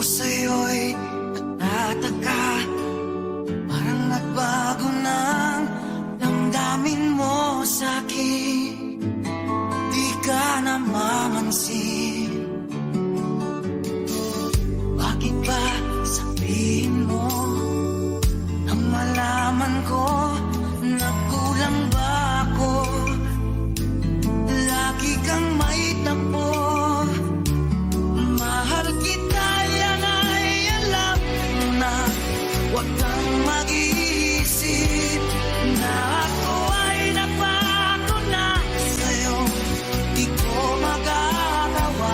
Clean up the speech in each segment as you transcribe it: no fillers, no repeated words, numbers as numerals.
sa'yo'y nagtataka, parang nagbago ng damdamin mo sa'kin. Di ka namamansin. Bakit ba sabihin mo nang malaman ko nagkulang ba ako? Lagi kang may tapo. Mahal kita, yan ay alam mo na. Huwag kang mag-iisip na ako ay napako na sa'yo. Di ko magagawa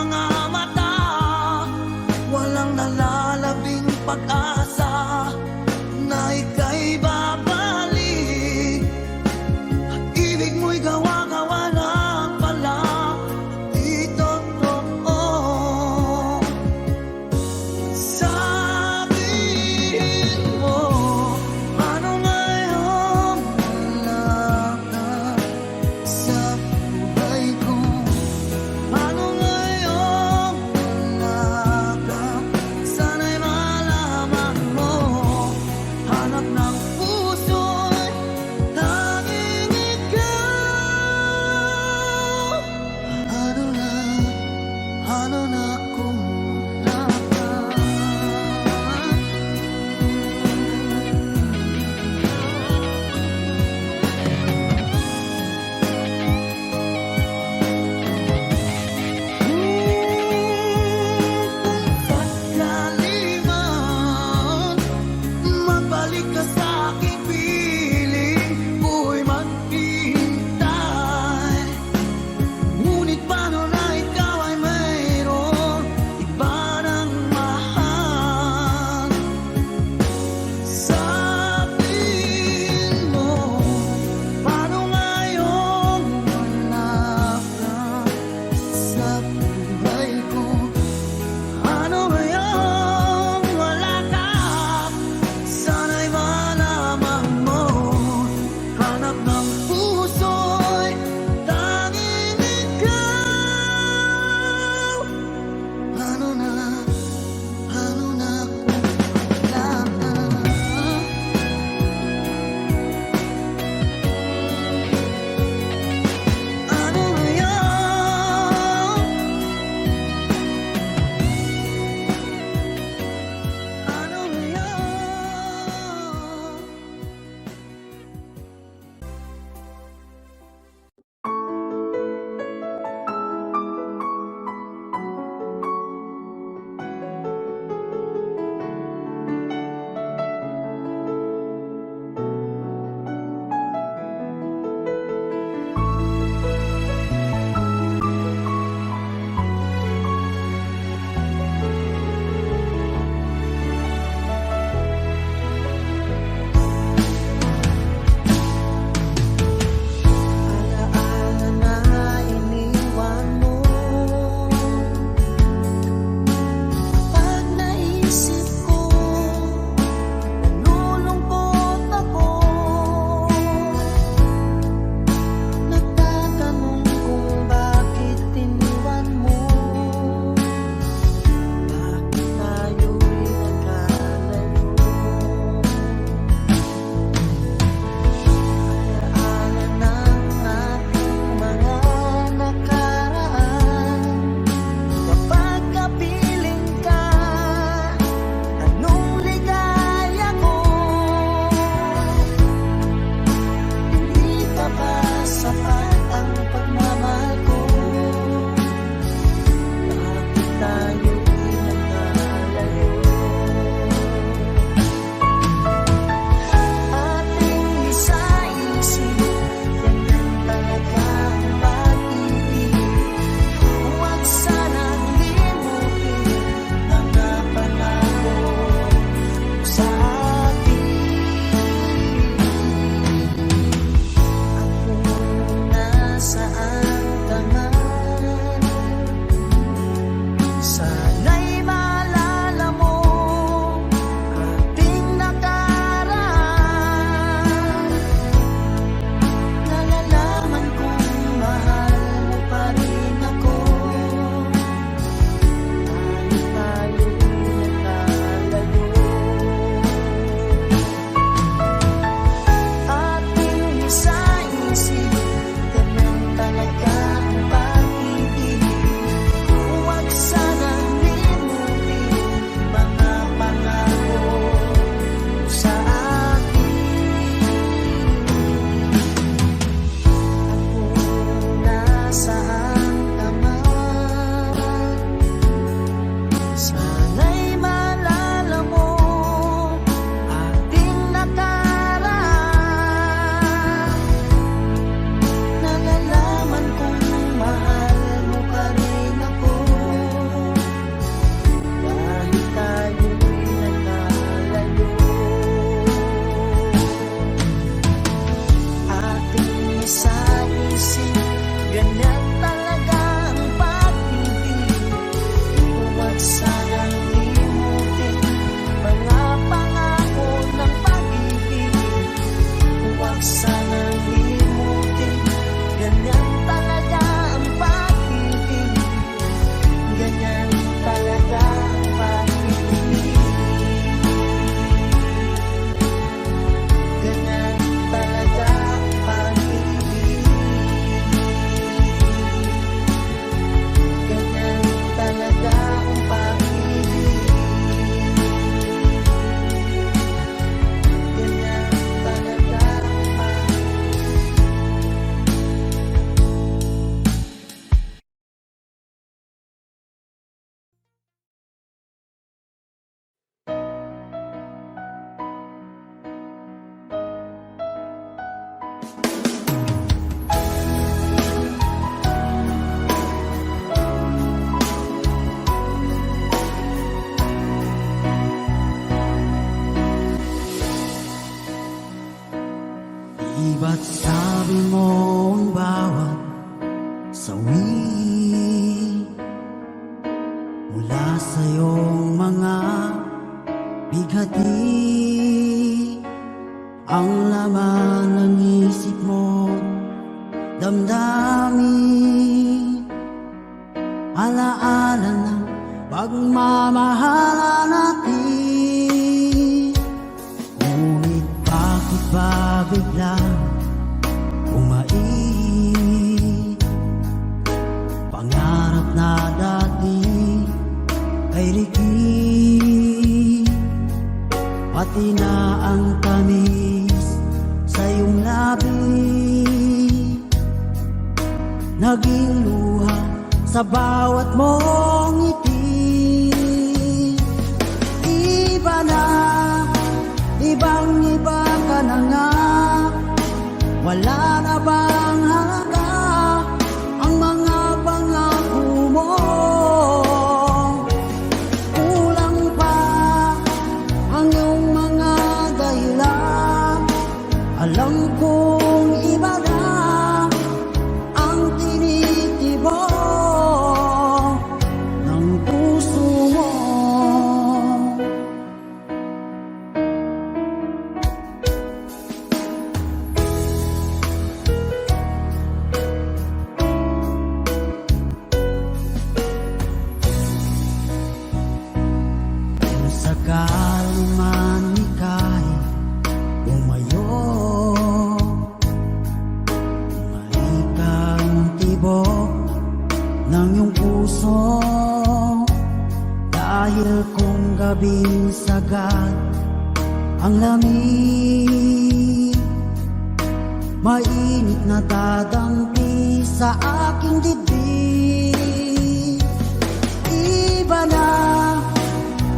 mga mata, walang nalalabing pag-asa na ika'y babalik. Ibig mo'y gawa-gawa lang pala, di totoo. Sabihin mo, paano ngayon wala ka sa buhay ko? Paano ngayon wala ka? Sana'y malaman mo, hanap na sa iyong mga bighati, ang laman ng isip mo, damdamin, alaala ng pagmamahala natin. Ngunit bakit ba biglang umait? Pangarap na dati ay likid, pati na ang tamis sa iyong labi, naging luha sa bawat mong ngiti. Iba na, ibang-iba ka na nga, wala na bang halaga ang mga pangako mo? Kulang pa ang iyong mga dahilan, alam kong iba na ang tinitibok ng puso mo. Kung sakaling man ika'y umayo, maikang tibok ng iyong puso, dahil kung gabing sagad ang lamig, mainit na dadampi sa aking dibdib. Iba na,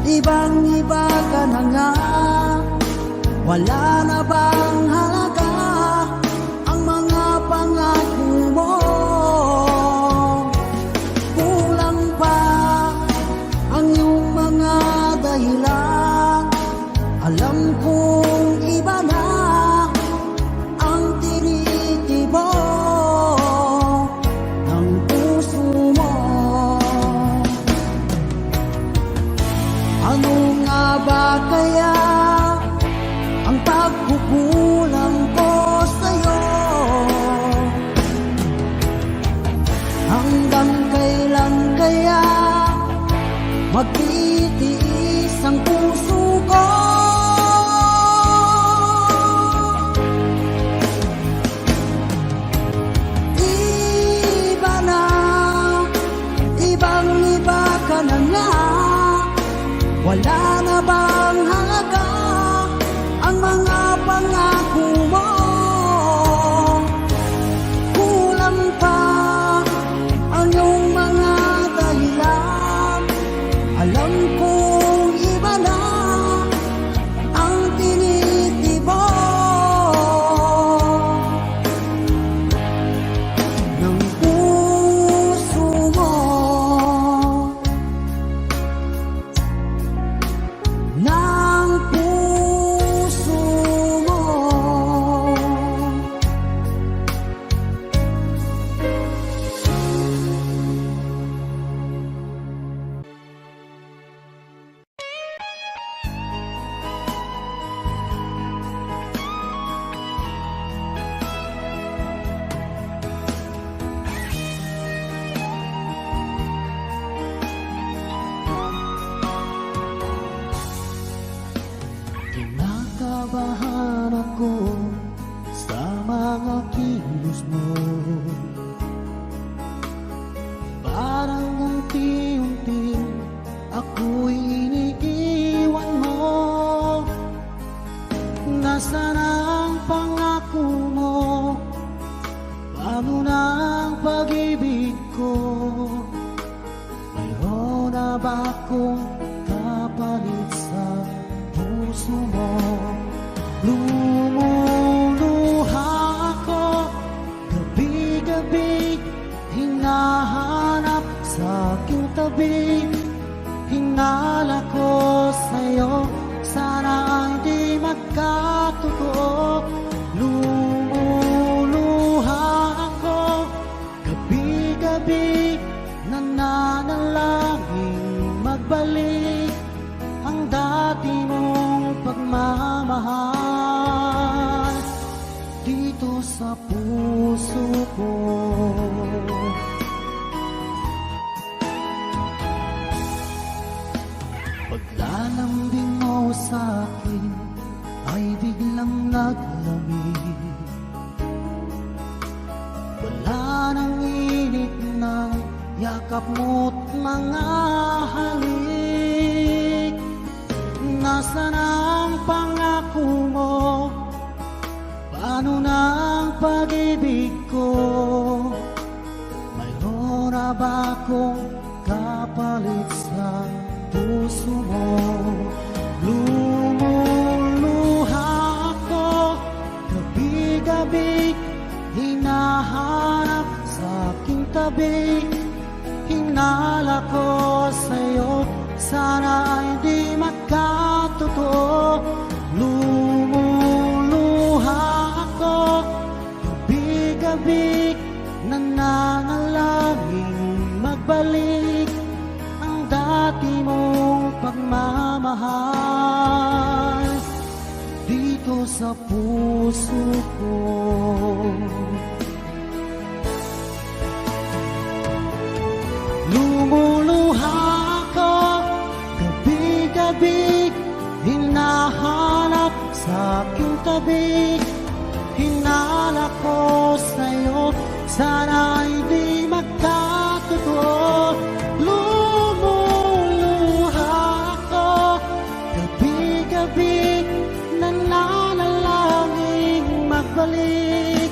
ibang-iba ka na nga, wala na bang halaga ang mga pangako mo? Kulang pa ang iyong mga dahilan, alam kong iba na ang tinitibok ng puso mo. Ano nga ba kaya ang pagkukulang ko sa'yo? Hanggang kailan kaya magtitiis ang puso ko? Iba na, ibang-iba ka na nga, wala na bang halaga ang mga pangako mo? Kulang pa ang iyong mga dahilan, alam kong iba na ang tinitibok ng puso mo. Ng puso mo. Kinakabahan ako sa mga kilos mo, parang unti-unti ako'y iniiwan mo. Nasaan ang pangako mo? Paano na ang pag-ibig ko? Mayroon na ba akong kapalit sa puso mo? Lumuluha ako gabi-gabi, hinahanap sa aking tabi. Hinala ko sa'yo, sana hindi magkatotoo. Lumuluha ako gabi-gabi, nananalangin mag magbalik ang dati mong pagmamahal dito sa puso ko. Paglalambing mo sa'kin ay biglang naglamig. Wala nang init ng yakap mo't mga halik. Nasaan ang pangako mo? Paano na ang pag-ibig ko? Mayroon na ba akong kapalit sa puso mo? Lumuluha ako gabi-gabi, hinahanap sa aking tabi. Hinala ko sa'yo, sana ay di magkatotoo. Lumuluha ako gabi-gabi, nananalangin magbalik ang dati mong pagmamahal dito sa puso ko. Lumuluha ako gabi-gabi, hinahanap sa aking tabi. Hinala ko sa'yo, sana ay di magkatotoo. Lumuluha ako gabi-gabi, nananalangin magbalik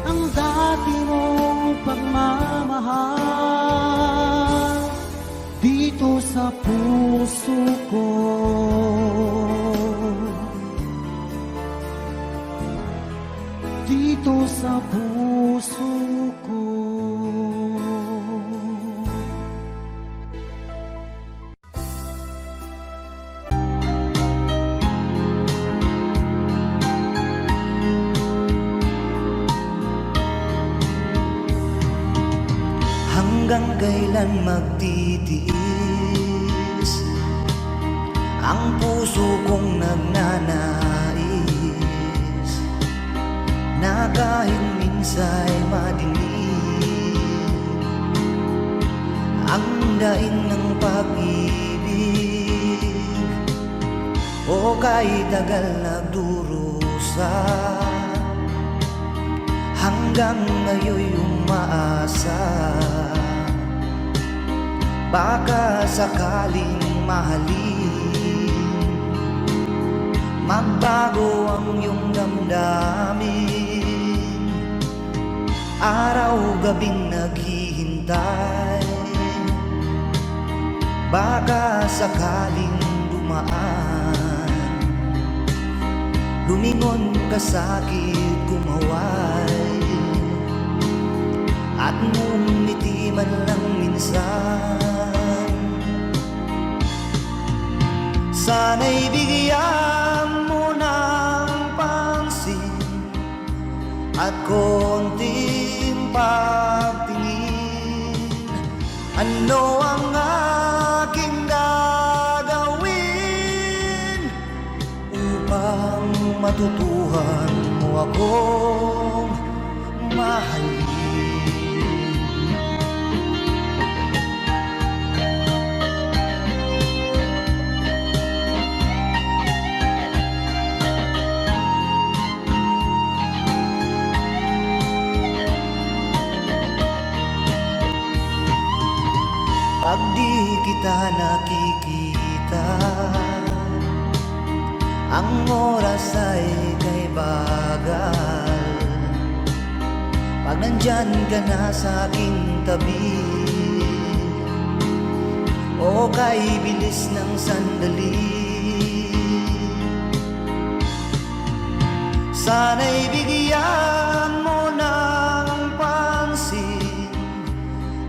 ang dati mong pagmamahal dito sa puso ko. Dito sa puso ko. Hanggang kailan magtitiis ang puso kong nagnanais na kahit minsa'y madilim ang daing ng pag-ibig, o kahit tagal nagdurusa, hanggang ngayon'y umaasa. Baka sakaling mahalin, magbago ang iyong damdamin. Araw-gabing naghihintay, baka sakaling dumaan, lumingon ka sa'kin, kumaway, at ngumiti man lang minsan. Sana'y bigyan mo ng pansin at konting pagtingin. Ano ang aking gagawin upang matutuhan mo akong mahalin? Pag di kita nakikita, ang oras ay kay bagal. Pag nandyan ka na sa aking tabi, o kay bilis ng sandali, sana'y bigyan mo ng pansin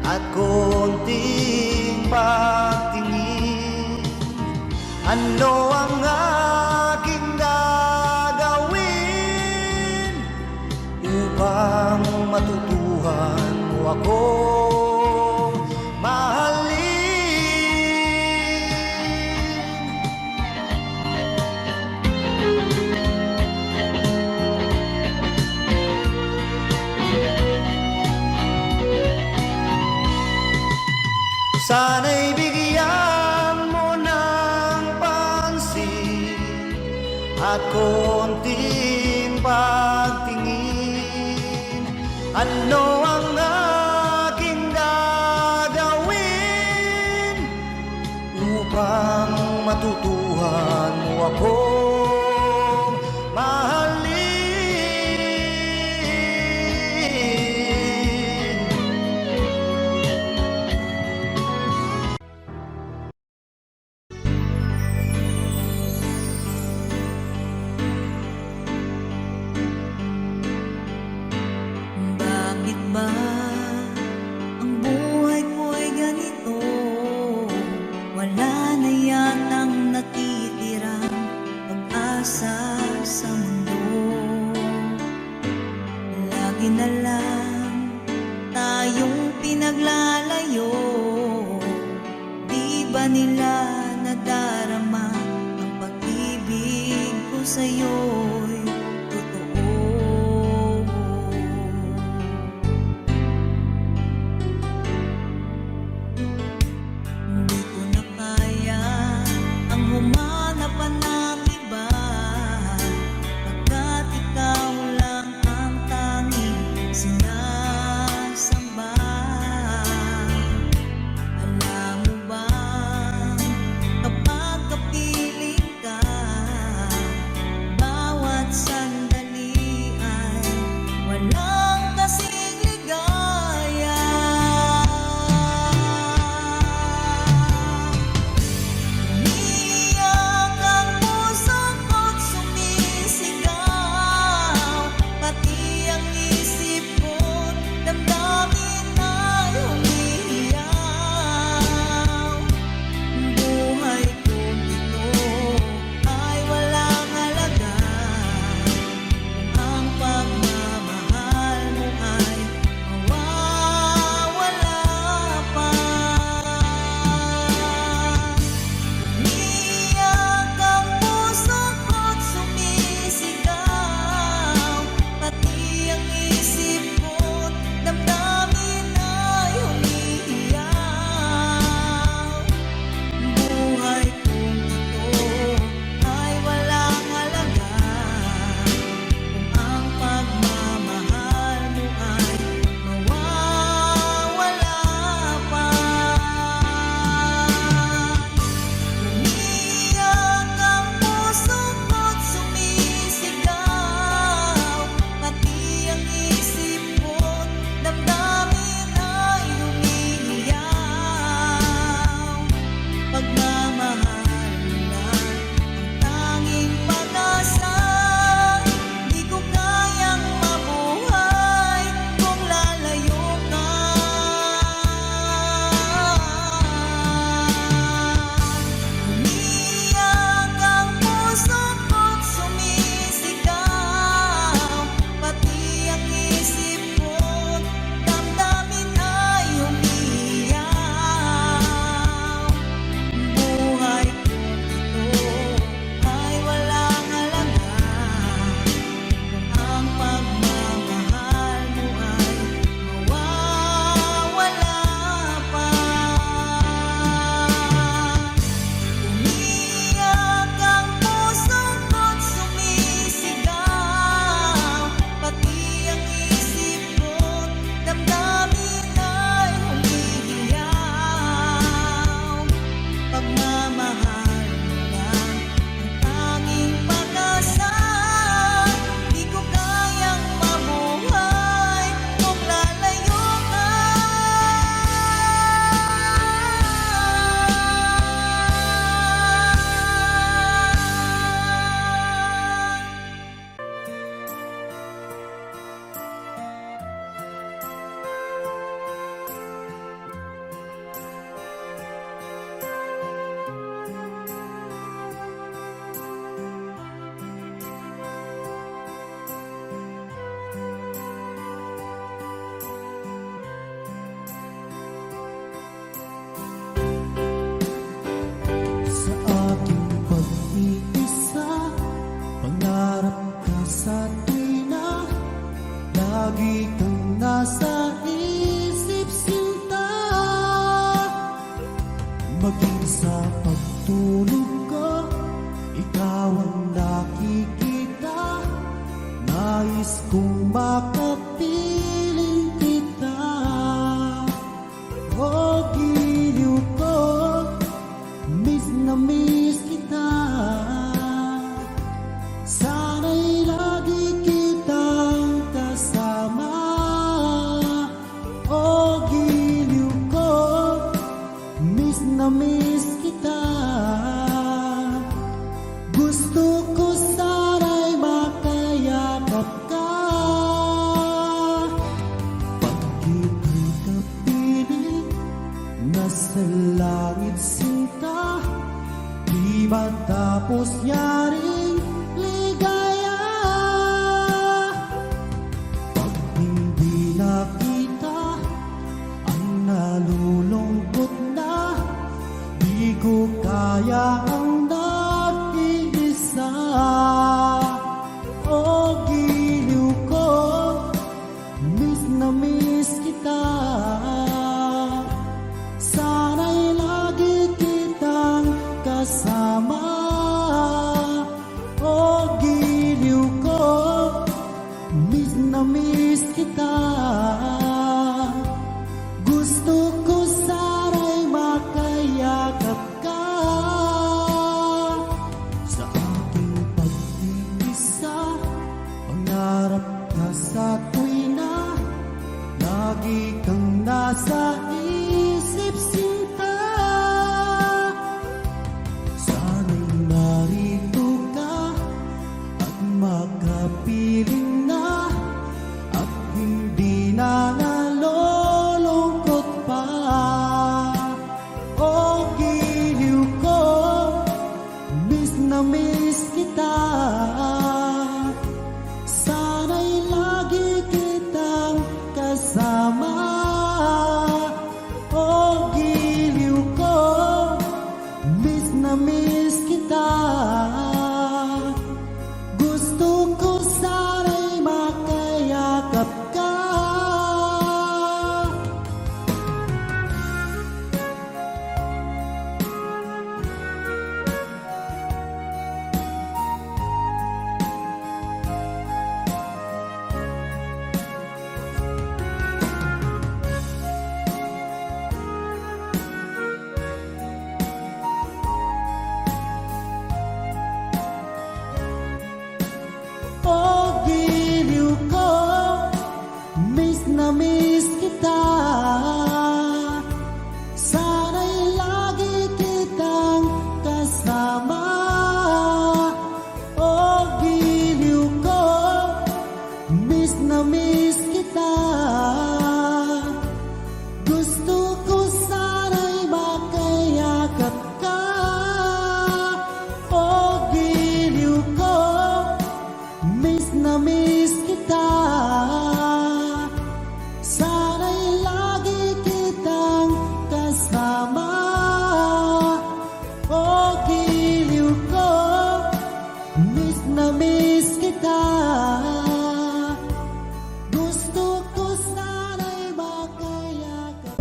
at konting pagtingin. Ano ang aking gagawin upang matutuhan mo ako mahalin? Sana'y bigyan mo ng pansin at konting pagtingin. Ano ang aking gagawin upang matutuhan mo akong mahalin? Bakit ba ang buhay ko'y ganito? Wala na yatang natitirang pag-asa sa mundo. Lagi na lang tayong pinaglalayo. Di ba nila nadarama ang pag-ibig ko sa'yo'y totoo? Hindi ko na kaya ang humanap pa ng iba, pagkat ikaw lang ang tanging sinasamba. Alam mo ba, kapag kapiling ka, bawat Maging sa pagtulog ko, ikaw ang nakikita. Nais kong makapiling kita. O giliw ko, miss na miss kita. Sana'y lagi kitang kasama. O giliw ko, miss na miss kita. Gusto ko sana'y makayakap ka. Pagkita'y kapiling, nasa langit sinta. Di matapos yaring ligaya. Pag hindi nakita, ang nalulungkot na. Di ko kaya ang nag-iisa. O giliw ko, miss na miss kita. Sana'y lagi kitang kasama. O giliw ko, miss na miss kita. Gusto ko sana'y makayakap ka. Sa aking pag-iisa, pangarap ka sa tuwina. Lagi kang nasa isip sinta. Sana'y narito ka at makapiling na. At hindi na nalulungkot pa. O giliw ko, miss na miss kita. Sana'y lagi kitang kasama. O giliw ko, miss na miss kita. Gusto ko sana'y makayakap ka. O giliw ko, miss na miss kita. Sana'y lagi kitang kasama. O giliw ko, miss na miss kita. Gusto ko sana'y makayakap ka. O giliw ko, miss na miss kita. Sana'y lagi kitang kasama. O giliw ko, miss na miss kita. Gusto ko sana'y makayakap.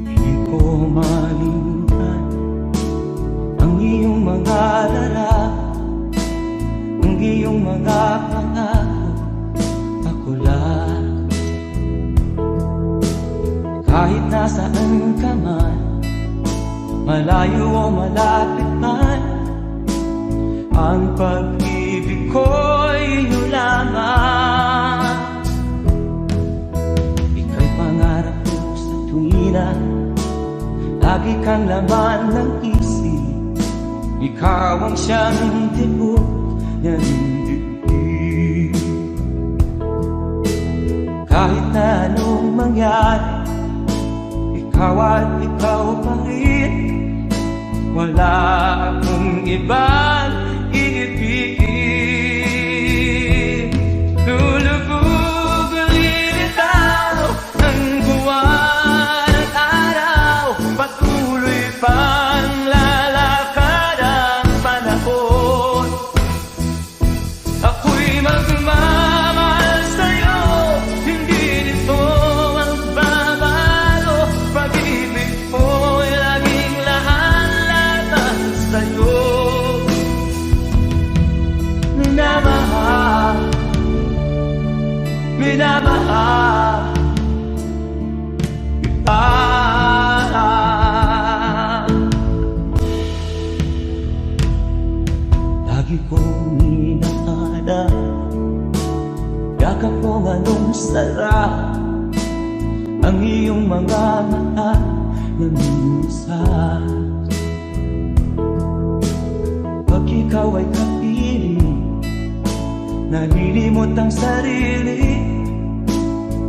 Di ko malimutan ang iyong mga larawan, ang iyong mga pangako. Ako lang, kahit nasaan ka man, malayo o malapit man, ang pag-ibig ko'y iyo lamang. Ika'y pangarap ko sa tuwina, lagi kang laman ng isip. Ikaw ang siyang tibok ng dibdib. Kahit na anong mangyari, ikaw at ikaw pa rin. Wala akong ibang minamahal kita. Lagi kong inaada, yakap mo anong sarap ang iyong mga mata na minsan. Pag ikaw ay kapiling, nalilimot ang sarili.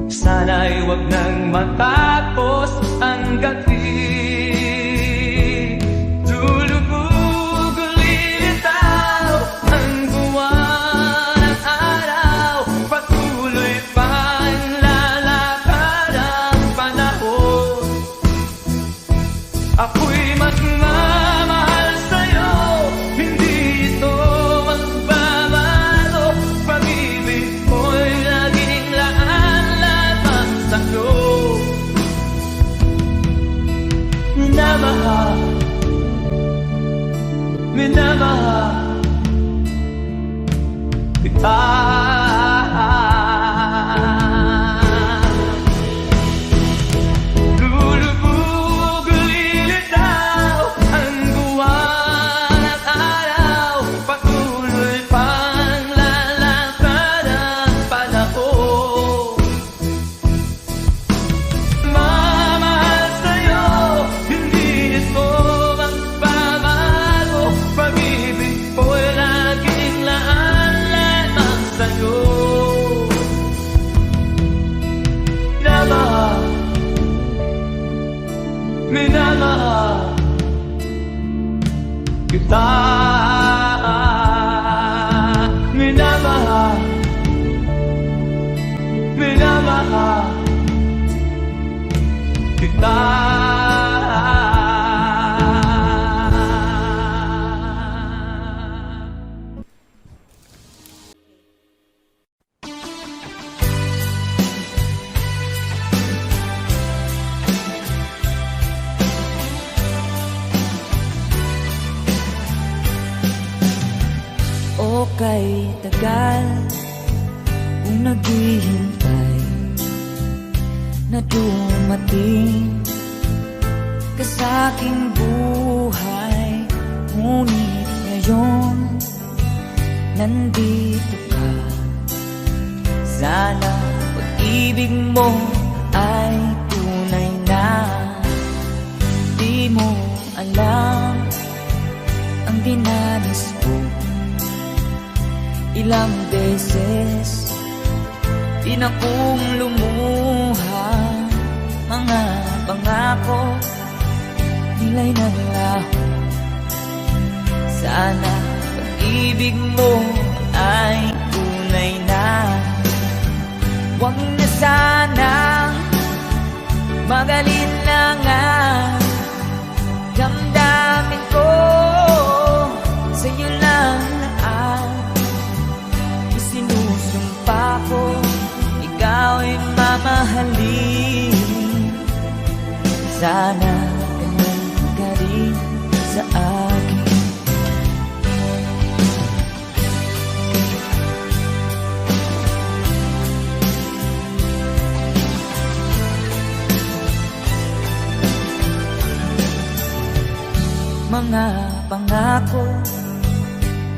Sana'y wag nang matapos ang gabi. Lulubog ulilitaw ang buwan at araw. Patuloy pang lalakad ang panahon. Ako'y magmamahal sa'yo, hindi ito magbabago. Pag-ibig mo'y laging laan lamang sa'yo. Minamahal, minamahal kita. Lulubog ulilitaw ang buwan at araw. Patuloy pang lalakad ang panahon. Mamahal sa'yo, hindi ito magbabago. Pag-ibig ko'y laging laan lamang sa'yo. Minamahal, minamahal kita. Minamahal, minamahal kita. O kay tagal kung naghihintay na dumating ka sa aking buhay. Ngunit ngayon nandito ka. Sana pag-ibig mo ay tunay na. Di mo alam ang dinanas ko. Ilang beses di na kong lumuha. Mga pangako nila'y naglaho. Sana pag-ibig mo ay tunay na. Huwag na sanang magalinlangan. Damdamin ko sa'yo lang naan. Isinusumpa ko ikaw ay mamahalin. Sana ganun ka rin sa akin. Mga pangako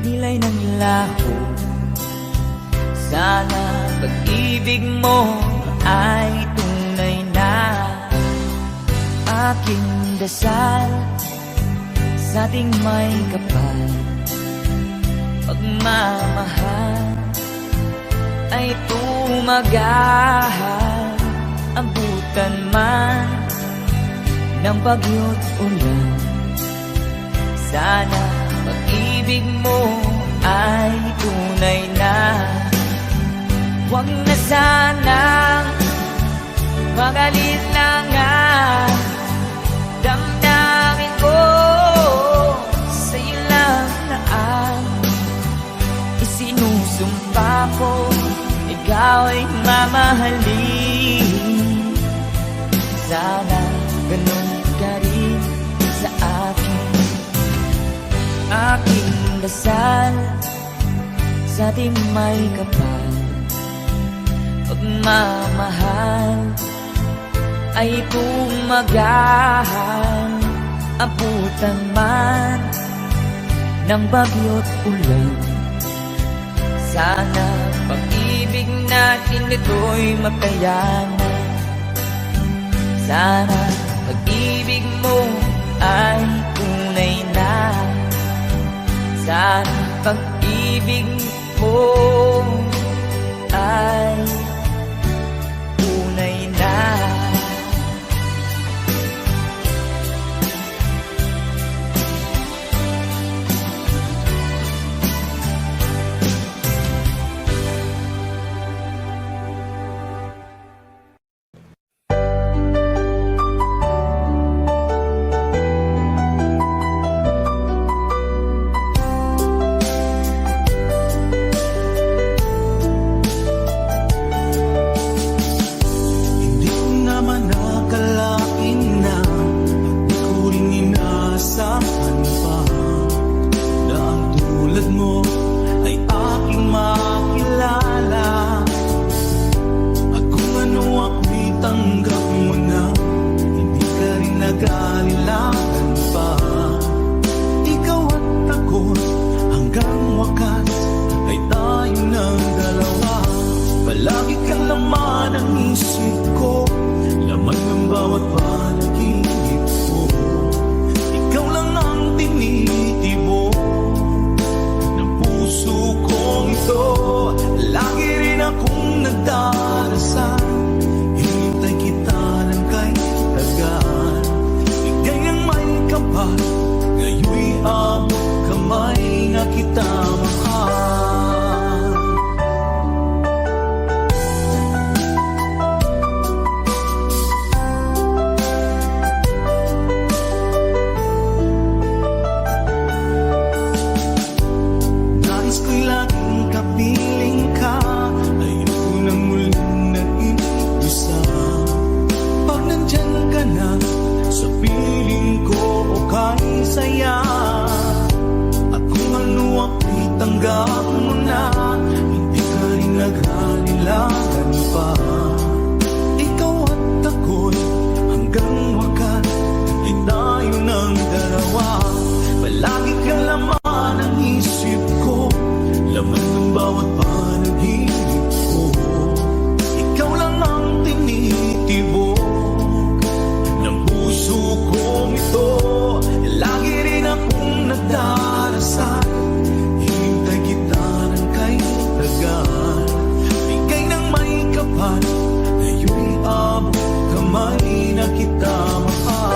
nila'y nanglaho. Sana pag-ibig mo ay tunay na. Aking dasal sa ating may kapal. Pagmamahal ay tumagahal. Abutan man ng bagyo't ulan. Sana pag-ibig mo ay tunay na. Huwag na sanang magalinlangan. Damdamin ko sa'yo lang naan. Isinusumpa ko ikaw ay mamahalin. Sana ganun ka rin sa akin. Aking dasal sa ating may kapal. pagmamahal ay tumagahan, abutan man ng bagyo't ulan. Sana pag-ibig natin ito'y makayanan. Sana pag-ibig mo ay tunay na. Sana pag-ibig mo ay tunay na. Hindi ko naman nakalain na di ko rin inaasahan pa na ang tulad mo ay aking makilala. At kung ano ako'y tanggap mo na, hindi ka rin nag-alilangan pa. Ikaw at ako hanggang wakas ay tayo ng dalawa. Palagi kang laman ng isip ko, laman ng bawat panaginip ko. Ikaw lang ang tinitibok ng puso kong ito. Lagi rin akong nagdarasal, hinintay kita ng kay tagal. Bigay ng may kapal, ngayoy abot kamay na kita mahal. Nais ko'y laging kapiling ka, ayoko nang muling nag-iisa. Pag nandyan ka na, sa piling ko okay saya. At kung ano ako'y tanggap mo na, hindi ka rin naghalilangan pa. Ikaw at ako'y hanggang wakas ay tayo ng dalawa. Palagi ka laman ng isip ko, laman ng bawat panaginip ko. Ikaw lang ang tinitibok ng puso kong ito. Lagi rin akong nagdarasal, hinintay kita ng kay tagal. Bigay ng may kapal, ngayoy abot kamay na kita mahal.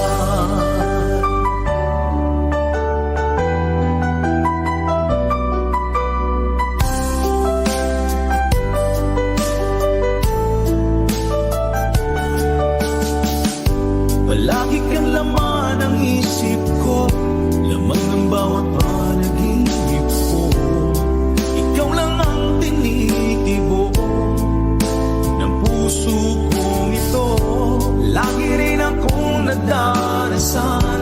Palagi kang laman ng isip ko, laman ng bawat panaginip ko. Ikaw lang ang tinitibok ng puso kong ito. Lagi rin akong nagdarasal,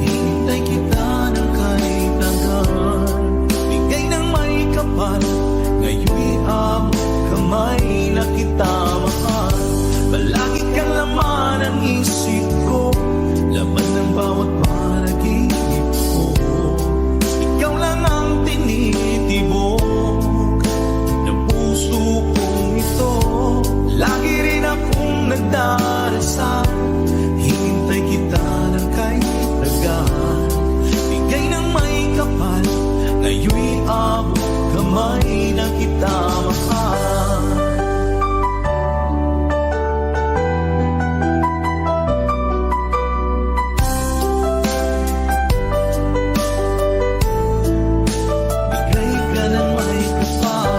hinintay kita ng kay tagal. Bigay ng may kapal, ngayoy abot kamay na kita mahal. Palagi kang laman ng isip ko, laman ng bawat panaginip ko. Ikaw lang ang tinitibok ng puso kong ito. Lagi rin akong nagdarasal, hinintay kita ng kay tagal. Bigay ng may kapal, ngayoy abot kamay na kita mahal. Bigay ka ng may kapal,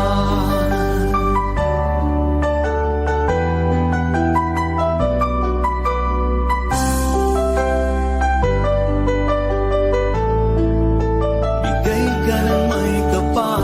bigay ka ng may kapal.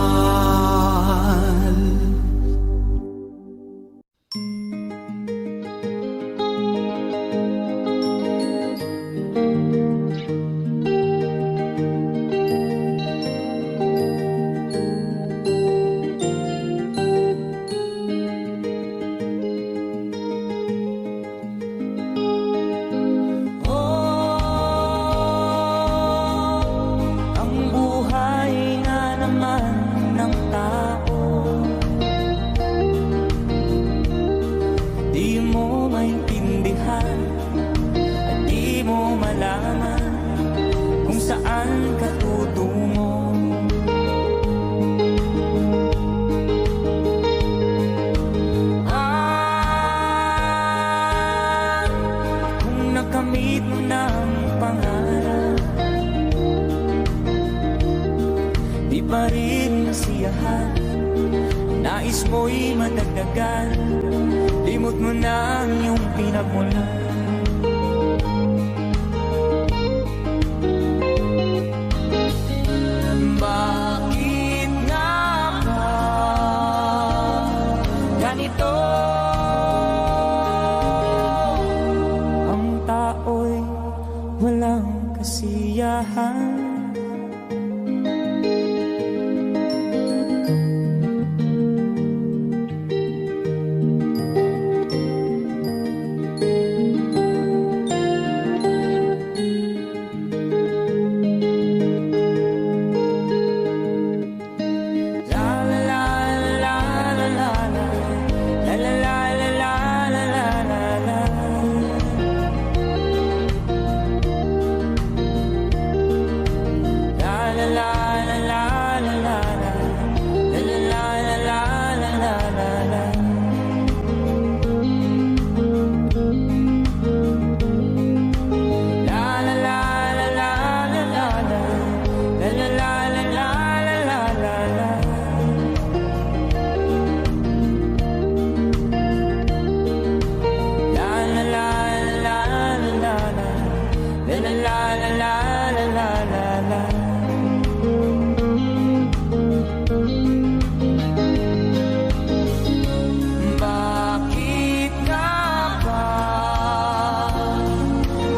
maging kasiyahan, nais mo'y madagdagan, limot mo na ang iyong pinagmulan. Bakit nga ba ganito? Ang tao'y walang kasiyahan. Bakit nga ba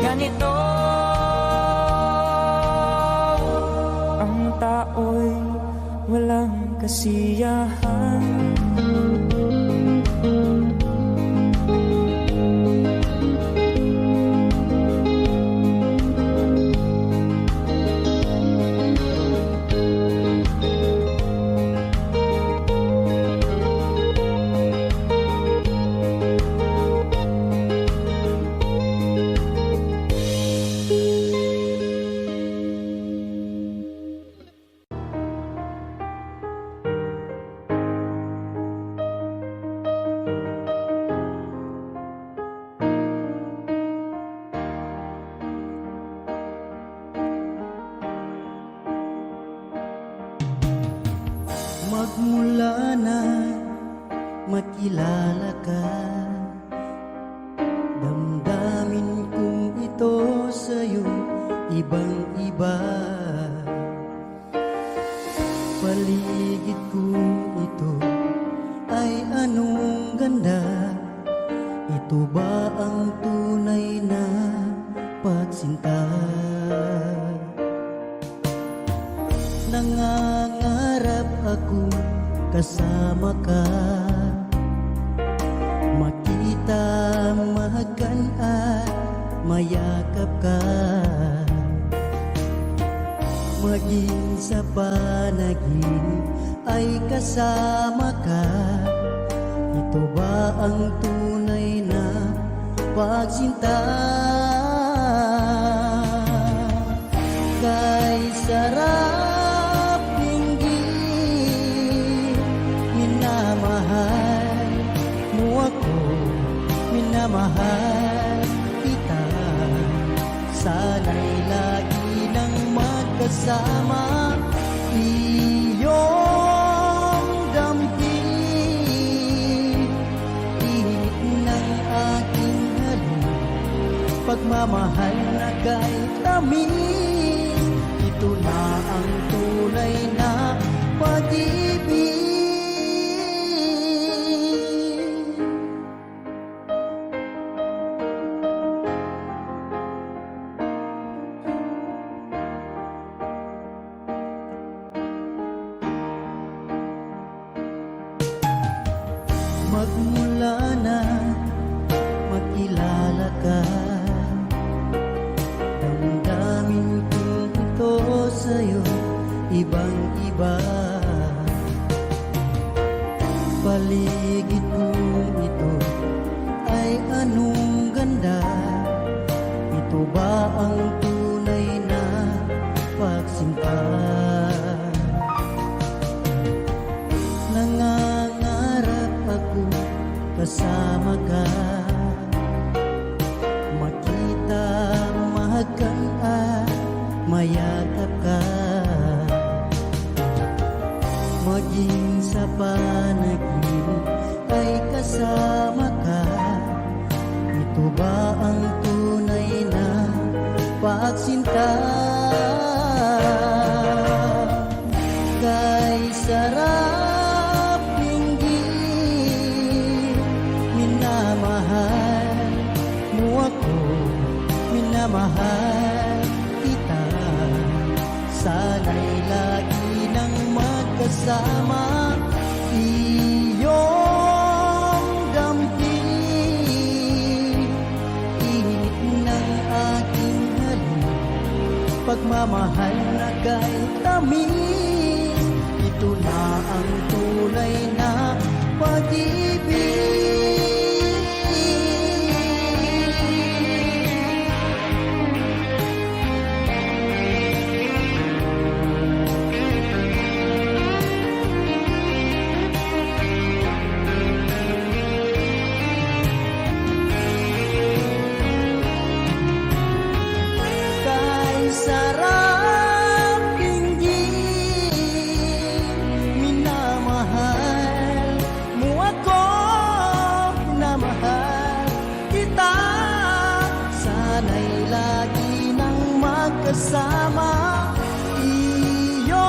ganito? Ang tao'y walang kasiyahan. Magmula na makilala ka, damdamin kong ito sa'yo ibang-iba. Paligid kong ito ay anong ganda, ito ba ang tunay na pagsinta? Nangangarap ako kasama ka, makita, mahagan at mayakap ka, maging sa panaginip ay kasama ka. Ito ba ang tunay na pagsinta? Kay sarap dinggin, minamahal mo ako, minamahal kita. Sana'y lagi nang magkasama, iyong damping, init ng aking halik, pagmamahal na kay tamis. Ito na ang tunay na pag-ibig. Magmula na makilala ka, damdamin kong ito sa'yo ibang-iba. Paligid kong ito ay anong ganda, ito ba ang tunay na pagsinta? Nangangarap ako kasama ka, makita, mahagan at mayakap ka, maging sa panaginip ay kasama ka. Ito ba ang tunay na pagsinta? Kay sarap pinggin, minamahal mo ako, minamahal kita. Sana'y lagi nang magkasama, iyong damping, init ng aking halik, pagmamahal na kay tamis. Ito na ang tunay na pag-ibig. Kay sarap pinggin, minamahal mo ako, minamahal kita. Sana'y lagi nang magkasama, iyong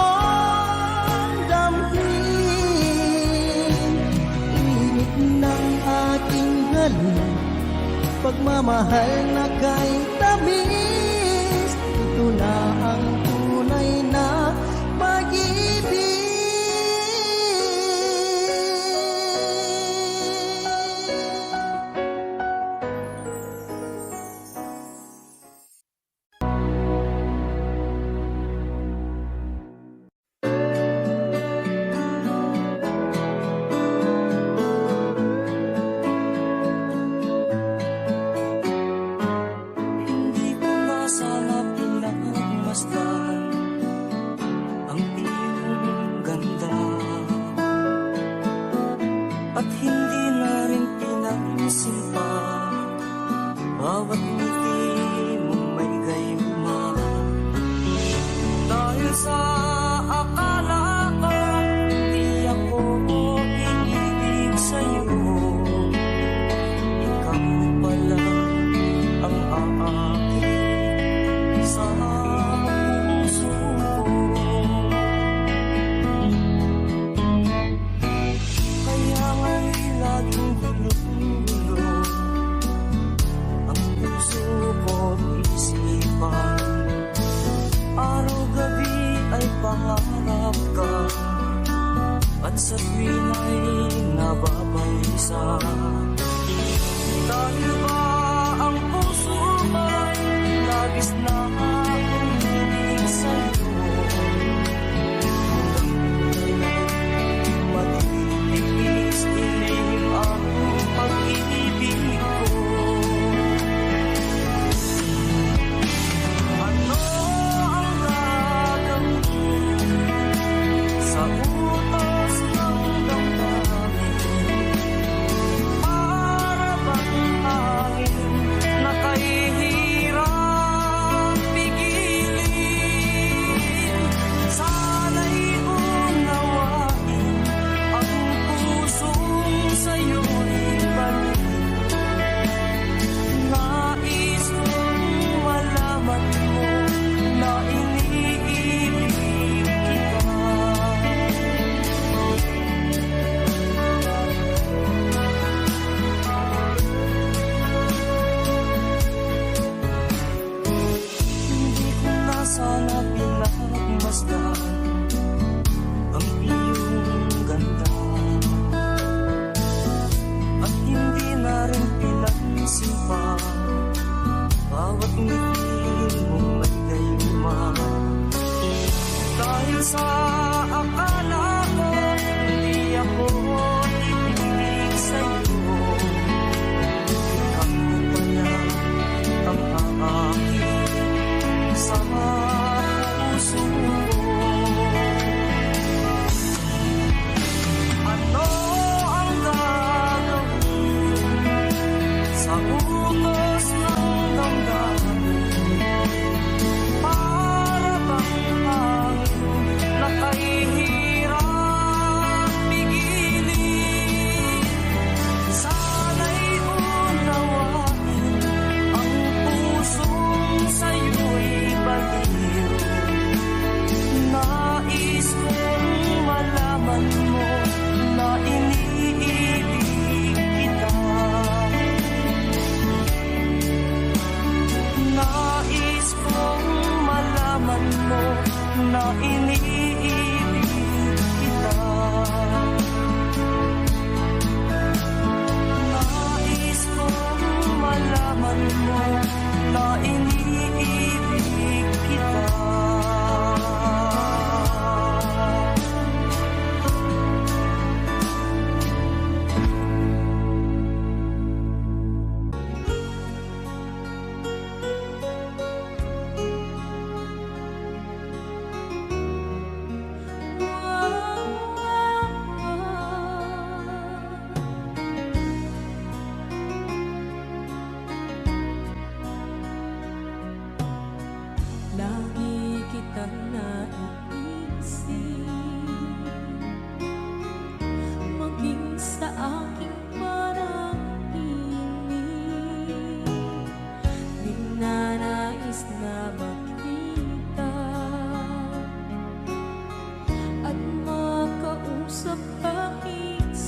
damping, init ng aking halik, pagmamahal na kay tamis. Ito na ang tunay na pag-ibig. Hindi ko na sana pinagmasdan ang iyong ganda, at hindi na rin pinansin pa bawat ngiti mong may gayuma. Dahil sa akala ko di ako iibig sa'yo, ikaw pala ang aakit sa puso ko. Kaya nga'y laging gulo-gulo ang puso ko't isipan. Araw-gabi ay pangarap ka, at sa tuwin ay nababalisa. Dahil ba ang puso ko'y labis na umiibig sa'yo, matitiis-tilim ang pag-ibig ko. Ano ang gagawin sa utos ng damdamin? Para bang hangin na kahihirap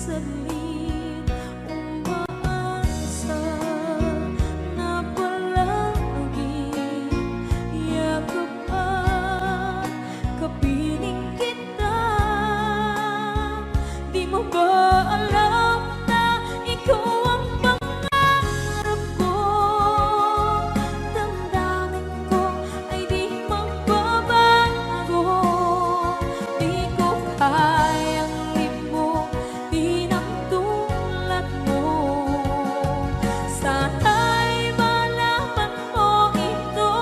saglit umaasa na palagi yakap at kapiling kita. Di mo ba alam na ikaw ang pangarap ko? Damdamin ko ay di magbabago. Di ko kayang limutin ang tulad mo. Sana'y malaman mo ito.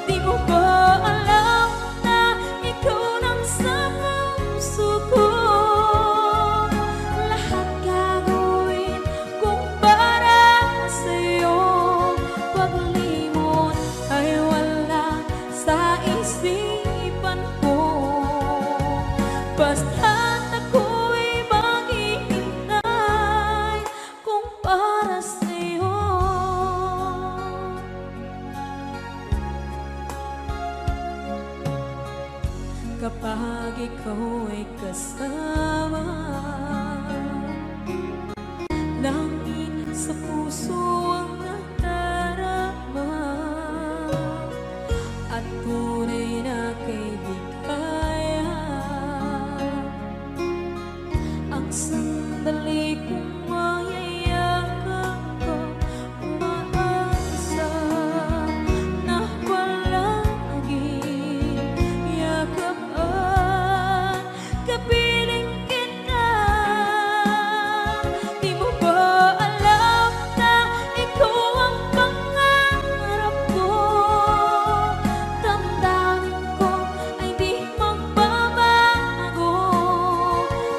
Di mo ba alam na ikaw lang sa puso ko? Lahat gagawin kung para sa'yo. Paglimot ay wala sa isipan ko. Basta't ako'y maghihintay kung para sa'yo. Kapag ikaw ay kasama, langit sa puso ang nadarama, at tunay na kaibigan. Ang sandali kong mayayakap ka, umaasa na palagi yakap at kapiling kita. Di mo ba alam na ikaw ang pangarap ko? Damdamin ko ay di magbabago.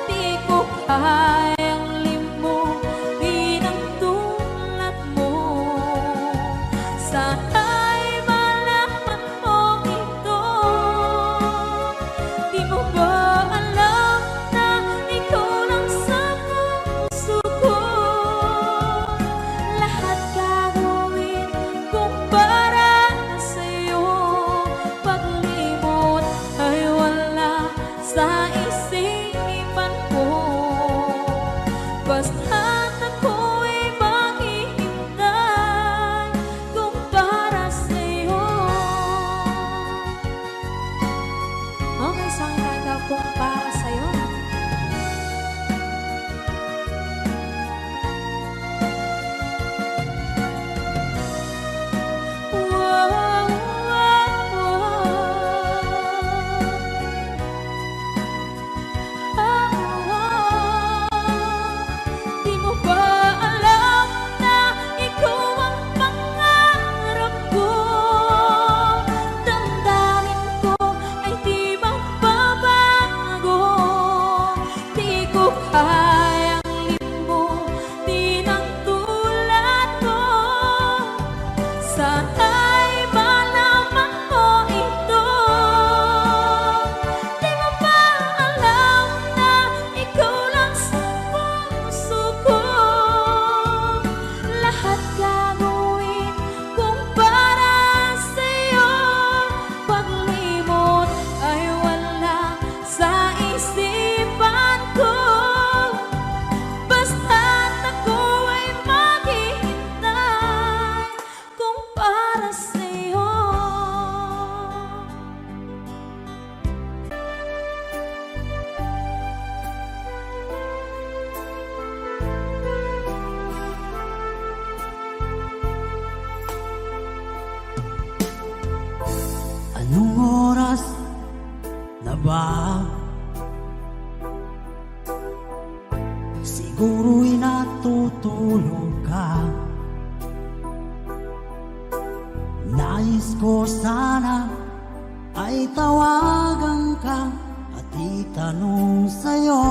Di ko kayang limutin ang tulad mo. Sana'y malaman mo ito. Di mo ba alam na ikaw lang sa puso ko? Lahat gagawin kung para sa'yo. Paglimot ay wala sa isipan ko. Basta't ako'y maghihintay kung para sa'yo. Okay, isang kanta kung para sa'yo. Wow, wow, wow. Di mo ba alam na ikaw ang pangarap ko? Damdamin ko ay di magbabago. Di ko kayang limutin ang tulad mo. Sana'y malaman mo ito. Di mo ba alam na ikaw lang sa puso ko? Lahat gagawin kung para sa'yo. Paglimot ay wala sa isipan ko. Basta't ako ay maghihintay kung para sa'yo. Anong oras na ba? Siguro'y natutulog ka. Nais ko sana ay tawagan ka at itanong sa'yo,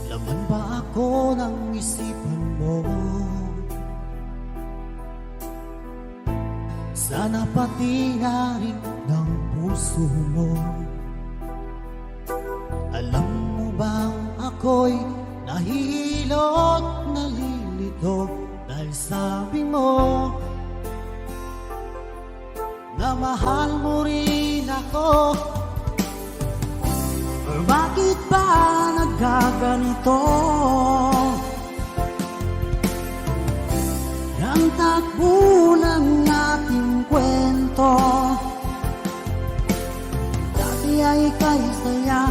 laman ba ako ng isipan mo? Sana pati na rin ng puso mo. Alam mo bang ako'y nahihilo at nalilito dahil sabi mo na mahal mo rin ako. bakit ba nagkaganito? Ang takbo ng ating kwento, dati ay kay saya,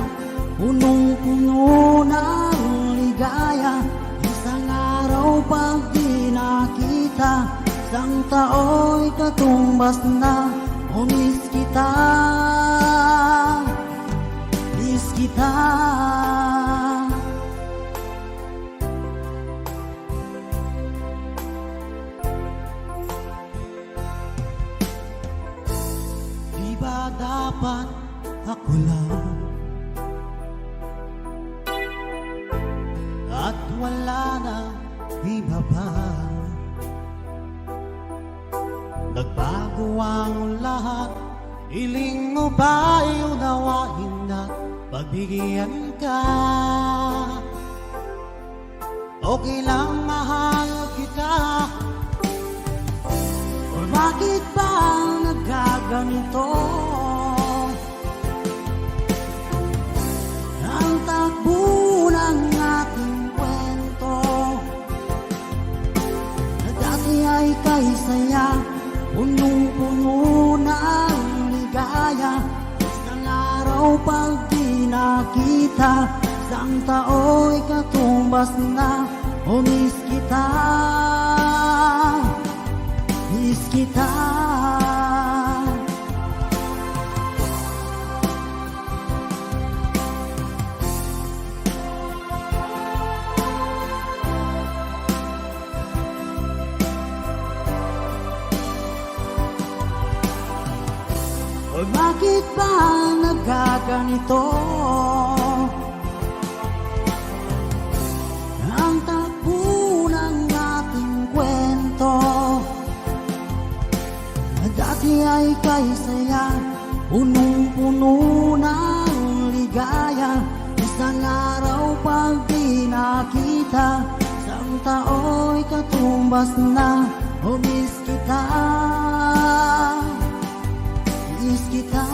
punong-puno ng ligaya. Isang araw pag di nakita, isang tao'y katumbas na. O miss kita, miss kita. Di ba dapat ako lang at wala na iba pa? Nagbago ang lahat, hiling mo ba'y unawain na pagbigyan ka? Okay lang mahal kita, or bakit ba nagkaganito? Ang takbo ng ating kwento, na dati ay kay saya, punong-puno ng ligaya. Isang araw pag di nakita, isang tao'y katumbas na. O miss kita, miss kita. O bakit ba nagkaganito? Ang takbo ng ating kwento, na dati ay kay saya, punong-puno ng ligaya. Isang araw pag di nakita, isang tao'y katumbas na. O miss kita, miss kita.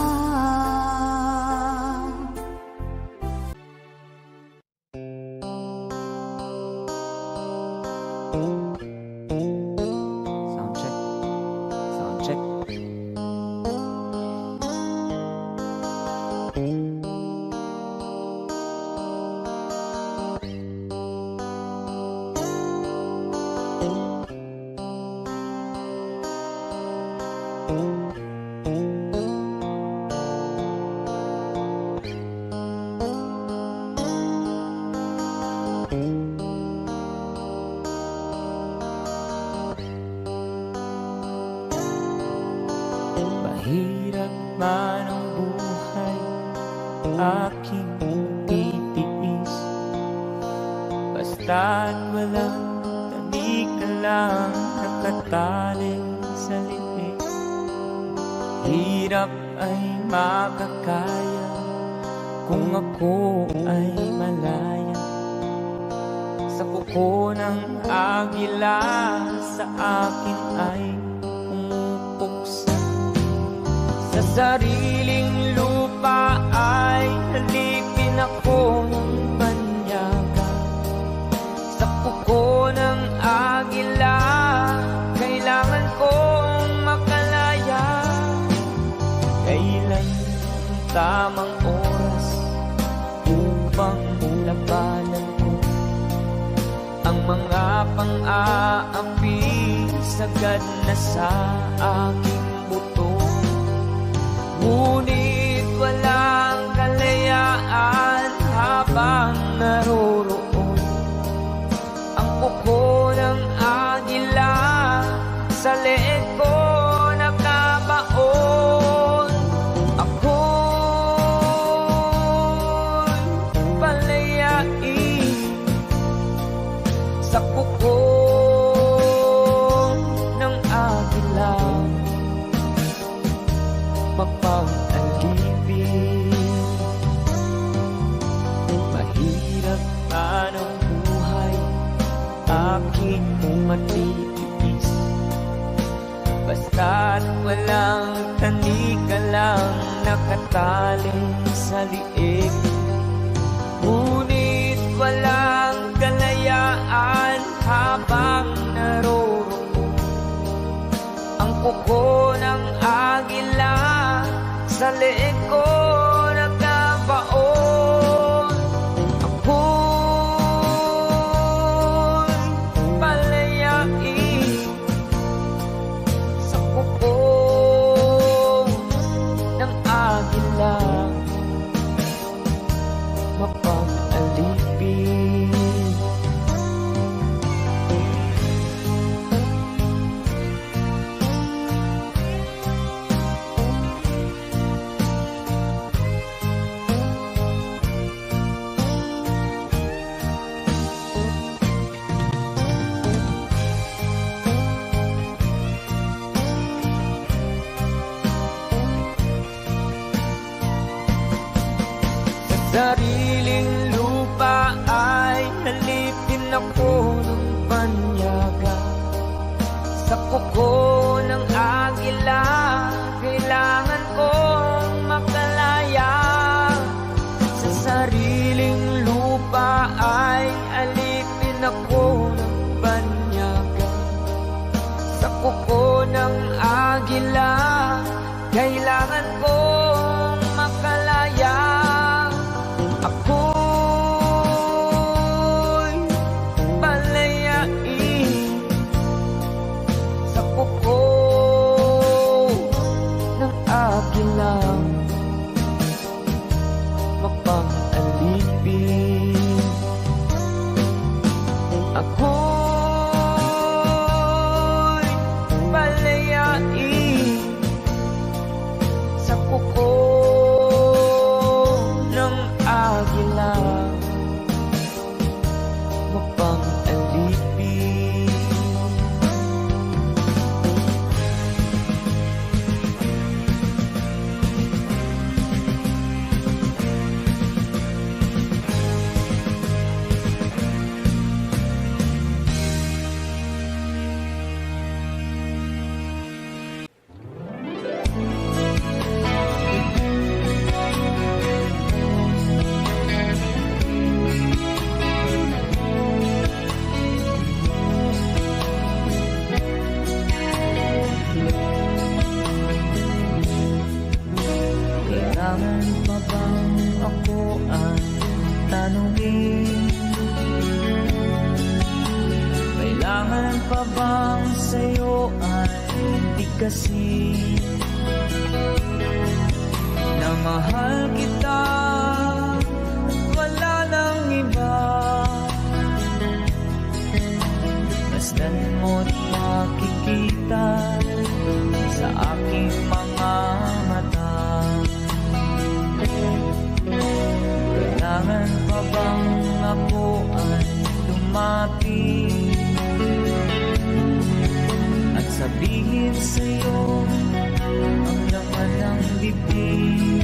Sound check. Sound check. Mahirap man ang buhay, aking titiis. Basta't walang tanik ka lang nakatali sa liig. Hirap ay makakaya kung ako ay malaya. Sa kuko ng agila sa akin ay pumupuksa. Sa sariling lupa ay halipin ako ng banyaga. Sa kuko ng agila, kailangan kong makalaya. Kailan ang tamang oras upang labanan ko ang mga pang-aapi sagad na sa aking buto. Ngunit walang kalayaan habang naroroon ang kuko ng agila sa leeg ko nakabaon. Ako'y palayain sa kuko ng agila, mapag-alipin. Mahirap man ang buhay, aking matitiis. Basta't walang tanik ka lang nakatali sa liig. Ngunit walang kalayaan habang naroroon ang kuko ng agila sa leeg ko nagkabaon. Ako'y palayain sa kuko ng agila, mapag-alipin. Sariling lupa ay halipin ako ng banyaga. Sa kuko ng agila, kailangan kong makalaya. Sa sariling lupa ay alipin ako ng banyaga. Sa kuko ng agila, kailangan kong makalaya. Ako'y palayain sa kuko ng agila, mapag-alipin. Ako'y palayain sa kuko ng agila, mapag-alipin. Kailangan pa bang ako ang tanungin? Kailangan pa bang sa'yo ay bigkasin na mahal kita, wala nang iba? Masdan mo't makikita sa aking mga mata. Kailangan pa bang ako ay lumapit at sabihin sa'yo ang laman ng bibig?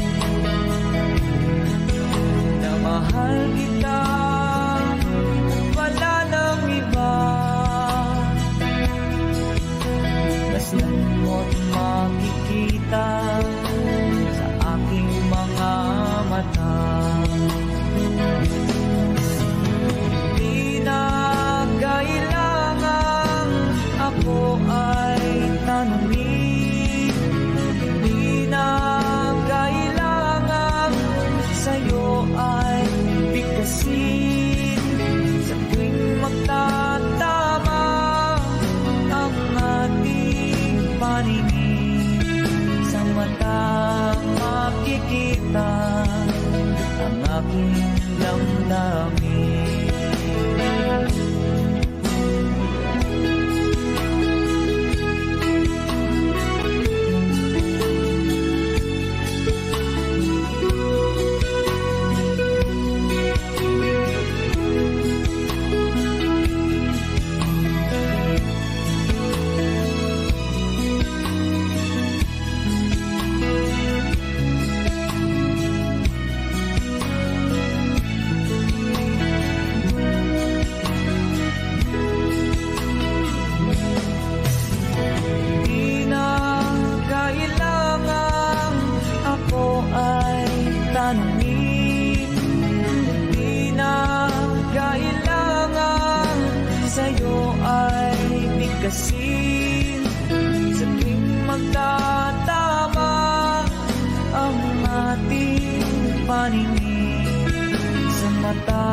ating paningin, sa mata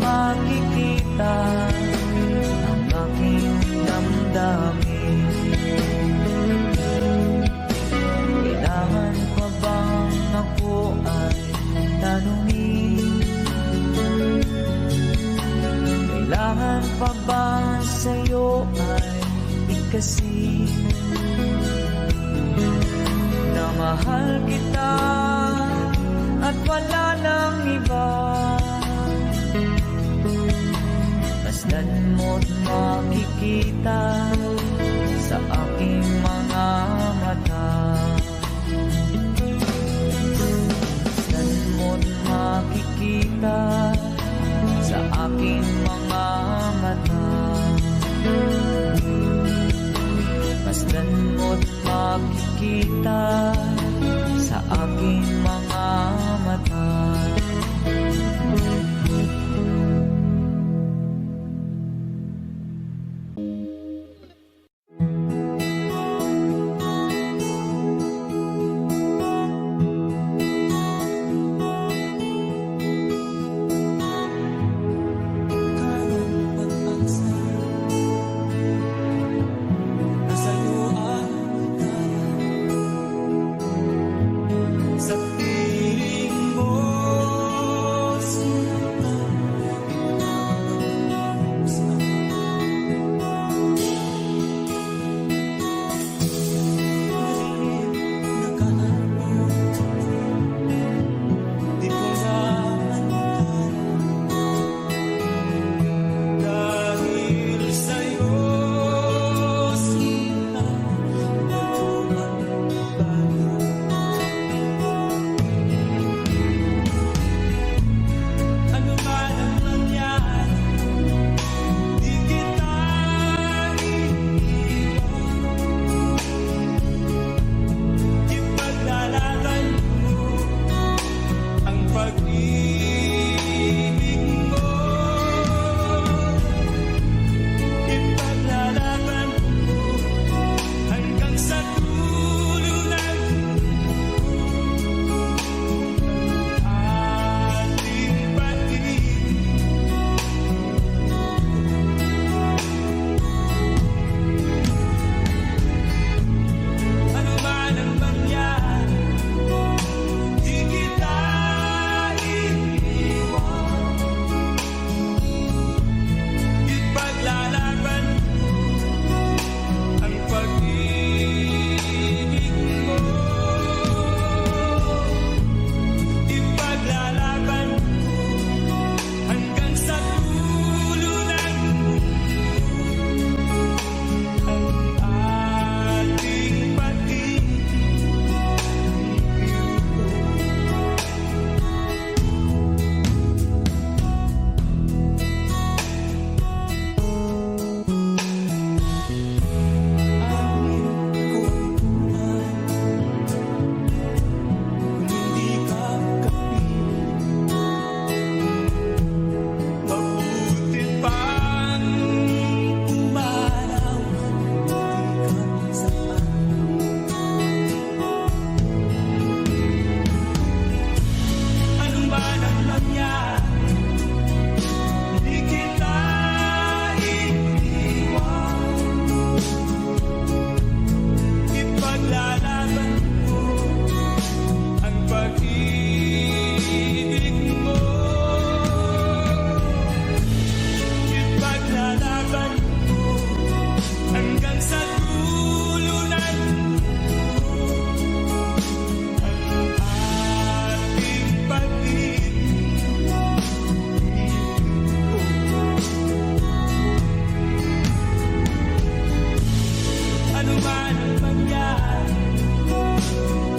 makikita ang aking damdamin. Kailangan pa bang ako ay tanungin? Kailangan pa ba sa'yo ay ikasin na mahal kita at wala nang iba? Masdan mo't makikita sa aking mga mata. Masdan mo't makikita sa aking mga mata. Masdan mo't makikita sa aking mga mata.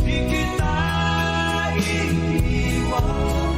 Di kita iiwan.